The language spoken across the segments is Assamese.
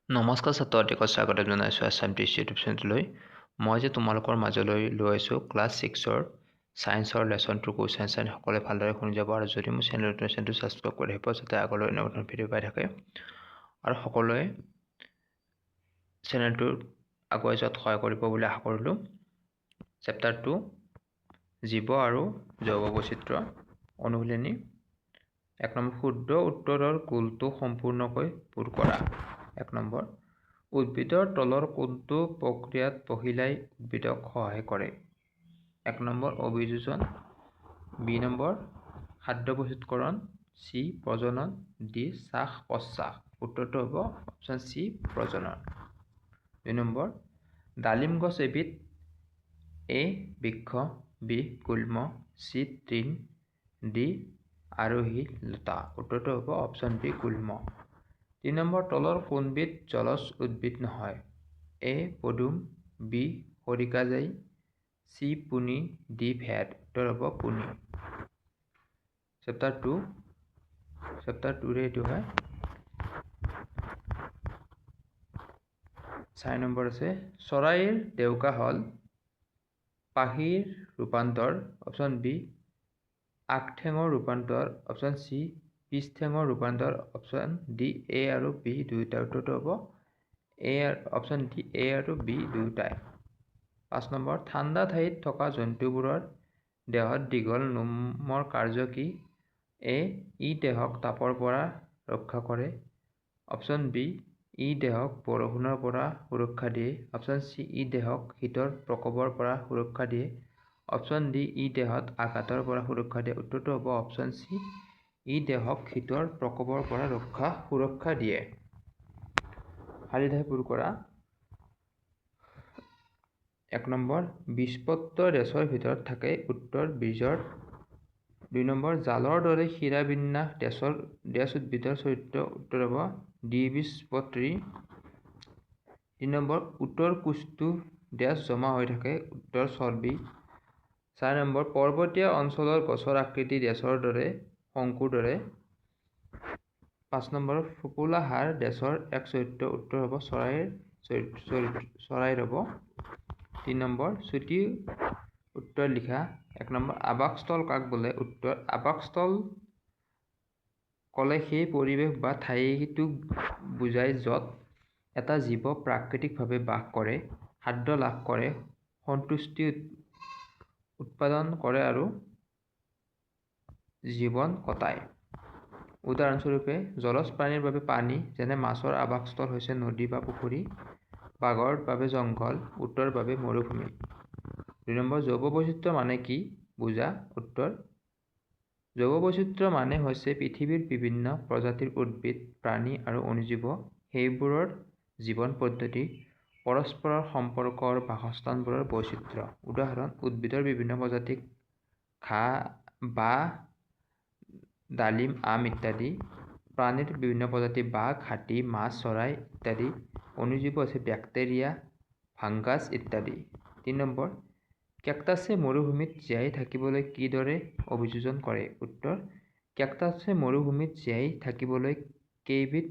নমস্কাৰ ছাত্ৰ-ছাত্ৰীক স্বাগতম জনাইছোঁ আছাম টিচ ইউটিউব চেনেললৈ। মই যে তোমালোকৰ মাজলৈ লৈ আছোঁ ক্লাছ 6ৰ ছায়েন্সৰ লেচন 2 কুৱেশ্যন আনচাৰ সকলোৱে ভালদৰে শুনি যাব আৰু যদি মোৰ চেনেলটো ছাবস্ক্ৰাইব কৰি আহিব যাতে আগলৈ এনেকুৱা ভিডিঅ' পাই থাকে আৰু সকলোৱে চেনেলটো আগুৱাই যোৱাত সহায় কৰিব বুলি আশা কৰিলোঁ। চেপ্টাৰ 2 জীৱ আৰু জৈৱ বৈচিত্ৰ্য অনুশীলনী 1 নম্বৰ শুদ্ধ উত্তৰৰ গোলটো সম্পূৰ্ণকৈ পূৰ কৰা। 1 নম্বৰ উদ্ভিদৰ তলৰ কোনটো প্ৰক্ৰিয়াত পহিলাই উদ্ভিদক সহায় কৰে? 1 নম্বৰ অভিযোজন, বি নম্বৰ খাদ্য প্ৰস্তুতকৰণ, চি প্ৰজনন, ডি শ্বাস প্ৰশ্বাস। উত্তৰটো হ'ব অপশ্যন চি প্ৰজনন। 2 নম্বৰ ডালিম গছ এবিধ এ বৃক্ষ, বি গুল্ম, চি তৃণ, ডি আৰোহী লতা। উত্তৰটো হ'ব অপশ্যন বি গুল্ম। 3 নম্বৰ তলৰ কোনবিধ জলজ উদ্ভিদ নহয়? এ পদুম, বি খৰিকাজাই, চি পুনি, ডি ভেদ। উত্তৰ হ'ব পুনি। চেপ্টাৰ 2 এইটো হয়। 4 নম্বৰ আছে চৰাইৰ ডেউকা হ'ল পাখিৰ ৰূপান্তৰ, অপশ্যন বি আগঠেঙৰ ৰূপান্তৰ, অপশ্যন চি পিছ ঠেঙৰ ৰূপান্তৰ, অপশ্যন ডি এ আৰু বি দুয়োটা। উত্তৰটো হ'ব অপশ্যন ডি এ আৰু বি দুয়োটাই। 5 নম্বৰ ঠাণ্ডা ঠাইত থকা জন্তুবোৰৰ দেহত দীঘল নোমৰ কাৰ্য কি? এ ই দেহক তাপৰ পৰা ৰক্ষা কৰে, অপশ্যন বি ই দেহক বৰষুণৰ পৰা সুৰক্ষা দিয়ে, অপশ্যন চি ই দেহক শীতৰ প্ৰকোপৰ পৰা সুৰক্ষা দিয়ে, অপশ্যন ডি ই দেহত আঘাতৰ পৰা সুৰক্ষা দিয়ে। উত্তৰটো হ'ব অপশ্যন চি ই দেহক শীতৰ প্ৰকোপৰ পৰা সুৰক্ষা দিয়ে। খালী ঠাই পূৰ কৰা। 1 নম্বৰ বীজপত্ৰ ডেছৰ ভিতৰত থাকে? উত্তৰ বীজৰ। 2 নম্বৰ জালৰ দৰে শিৰাবিন্যাস ডেছ উদ্ভিদৰ চৰিত্ৰ? উত্তৰ হ'ব দ্বিবীজপত্ৰী। 3 নম্বৰ উটৰ কোষটো ডেছ জমা হৈ থাকে? উত্তৰ চৰ্বি। 4 নম্বৰ পৰ্বতীয় অঞ্চলৰ গছৰ আকৃতি ডেছৰ দৰে শংকুৰ দৰে? 5 নম্বৰ ফোঁপোলা হাড় ডেছৰ এক চৰিত্ৰ? উত্তৰ হ'ব চৰাইৰ হ'ব। 3 নম্বৰ চুটি উত্তৰ লিখা। 1 নম্বৰ আৱাসস্থল কাক বোলে? উত্তৰ আৱাসস্থল ক'লে সেই পৰিৱেশ বা ঠাইটোক বুজায় য'ত এটা জীৱ প্ৰাকৃতিকভাৱে বাস কৰে, খাদ্য লাভ কৰে, সন্তুষ্টি উৎপাদন কৰে আৰু জীৱন কটায়। উদাহৰণস্বৰূপে জলজ প্ৰাণীৰ বাবে পানী, যেনে মাছৰ আৱাসস্থল হৈছে নদী বা পুখুৰী, বাঘৰ বাবে জংঘল, উটৰ বাবে মৰুভূমি। 2 নম্বৰ জৈৱ বৈচিত্ৰ্য মানে কি বুজা? উত্তৰ জৈৱ বৈচিত্ৰ্য মানে হৈছে পৃথিৱীৰ বিভিন্ন প্ৰজাতিৰ উদ্ভিদ, প্ৰাণী আৰু অণুজীৱ, সেইবোৰৰ জীৱন পদ্ধতি, পৰস্পৰৰ সম্পৰ্ক আৰু বাসস্থানবোৰৰ বৈচিত্ৰ্য। উদাহৰণ উদ্ভিদৰ বিভিন্ন প্ৰজাতি ঘাঁহ, বাঁহ, ডালিম, আম ইত্যাদি। প্ৰাণীৰ বিভিন্ন প্ৰজাতি বাঘ, হাতী, মাছ, চৰাই ইত্যাদি। অণুজীৱ আছে বেক্টেৰিয়া, ফাংগাছ ইত্যাদি। 3 নম্বৰ কেকটাছে মৰুভূমিত জীয়াই থাকিবলৈ কিদৰে অভিযোজন কৰে? উত্তৰ কেকটাছে মৰুভূমিত জীয়াই থাকিবলৈ কেইবিধ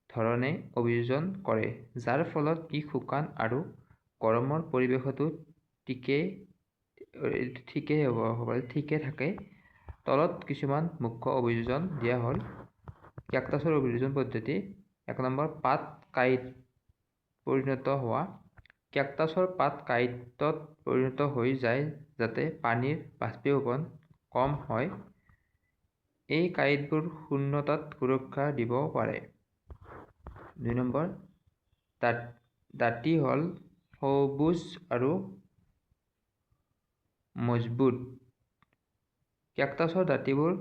ধৰণে অভিযোজন কৰে, যাৰ ফলত ই শুকান আৰু গৰমৰ পৰিৱেশতো ঠিকে থাকে। তলত কিছুমান মুখ্য অভিযোজন দিয়া হ'ল। কেকটাছৰ অভিযোজন পদ্ধতি। 1 নম্বৰ পাত কাঁইট পৰিণত হোৱা। কেকটাছৰ পাত কাঁইটত পৰিণত হৈ যায় যাতে পানীৰ বাষ্পীভৱন কম হয়। এই কাঁইটবোৰ শূন্যতাত সুৰক্ষা দিব পাৰে। 2 নম্বৰ ডাঁটি হ'ল সবুজ আৰু মজবুত। কেকটাছৰ ডাঁটিবোৰ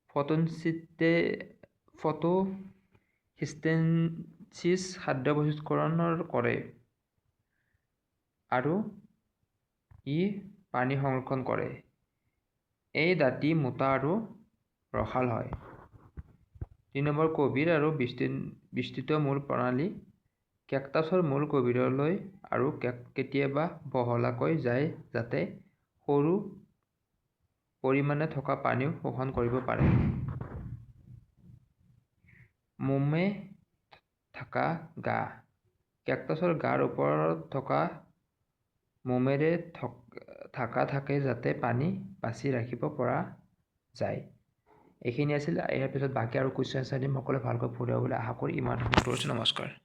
ফটোচিনথেচিছ খাদ্য প্ৰস্তুতকৰণ কৰে আৰু ই পানী সংৰক্ষণ কৰে। এই ডাঁটি মোটা আৰু ৰসাল হয়। 3 নম্বৰ গভীৰ আৰু বিস্তৃত মূল প্ৰণালী। কেকটাছৰ মূল গভীৰলৈ আৰু কেতিয়াবা বহলকৈ যায় যাতে সৰু পৰিমাণে থকা পানীও শোষণ কৰিব পাৰে। মোমে থকা গা। কেকটাছৰ গাৰ ওপৰত থকা মোমেৰে থাকে যাতে পানী বাচি ৰাখিব পৰা যায়। এইখিনি আছিল। ইয়াৰ পিছত বাকী আৰু কুৱেশ্যন আনচাৰ দিম। সকলোৱে ভালকৈ পঢ়িব বুলি আশা কৰি ইমানতে সামৰিছোঁ। নমস্কাৰ।